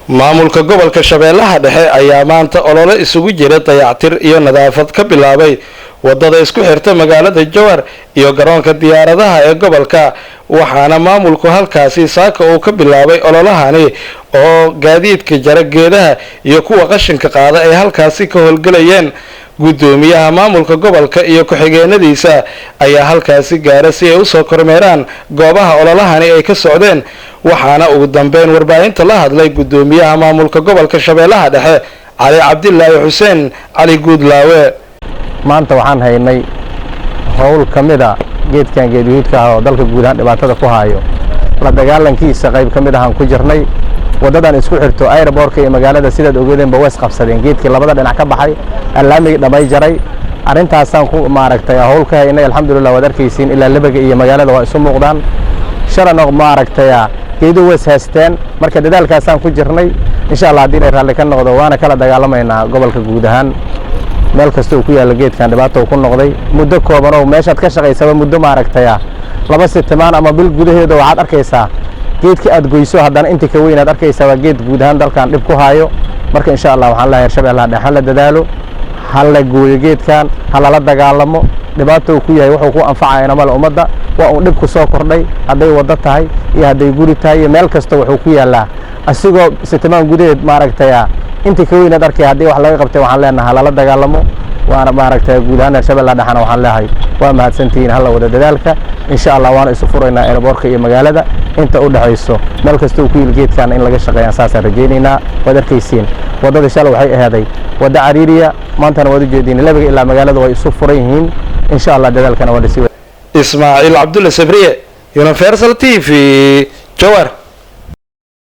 maamulka gobolka Shabeellaha Dhexe ayaa maanta olole isugu jira dayactir iyo nadaafad ka bilaabay wadada isku xirta magaalada Jowhar iyo garoonka diyaaradaha ee gobolka waxaana maamulku halkaasi saaka uu ka bilaabay ololahani oo gaadiidka jara geedaha iyo kuwa qashinka qaada ay halkaasi ka howlgalayeen gudoomiyaha maamulka gobolka iyo ku-xigeenadiisa ayaa halkaasi gaara si ay u soo kormeeraan goobaha ololahani ay ka socdeen waxaana ugu dambeyn warbaahinta la hadlay gudoomiyaha maamulka gobolka Shabeellaha Dhexe Cali Cabdillaahi Xuseen Cali Guudlaawe maanta waxaan haynay hawl kamida geedkan geediyuudka oo dalka guud ahaan dhibaatada ku haayo la dagaalankiisa qayb kamid ah aan ku jirnay wadadan isku xirto airportka ee magaalada sidaad ogeedeen ba wees qabsadeen geedkii labada dhinac ka baxay alaamiga dhamay jaray arrintaasaan ku maaragtay hawl ka haynay alxamdulillah wad arkaysiin ilaa labaga iyo magaalada waa isu muuqdaan sharano maaragtay geedo wees haasteen marka dadaalkaasaan ku jirnay insha Allah hadii ay raalli ka noqdo waana kala dagaalamaynaa gobolka guud ahaan meel kasta oo ku yaala geedkan dhibaato ku noqday muddo kooban oo meeshaad ka shaqaysaba muddo maaragtay laba sitmaan ama bil gudaheeda waxaad arkaysaa geedka aad goyso haddana inta ka weyn aad arkaysaa waa geed guud ahaan dalkan dhib ku haayo marka insha Allah waxaan la Shabeellaha Dhexe la dadaalo hal la gooyo geedkan hal la dagaalamo dhibaato ku yahay wuxuu ku anfacayaa mal ummadda waa uu dhib ku soo kordhay haday wada tahay iyo haday guri tahay meel kasta wuxuu ku yaalaa asigoo sitmaan gudaheed maaragtay inta ka weyn aad arkay hadii wax laga qabtay waxaan leenahay la dagaalamo waana maaragtay guud ahaan Shabeellaha Dhexe waxaan leeyahay waa mahadsantiin hal wada dadaalka insha Allah waana isu furaynaa airportka iyo magaalada inta u dhaxayso meel kasta oo ku yil geedkan in laga shaqeeyo saas rajaynaynaa wada arkaysiin wadada shalay waxay ahaaday wada cariiriya maantana wada jeedin labaga ilaa magaalada way isu furan yihiin insha Allah dadaalkana wada si Ismaaciil Cabdulla Sabriye Universal TV Jowhar.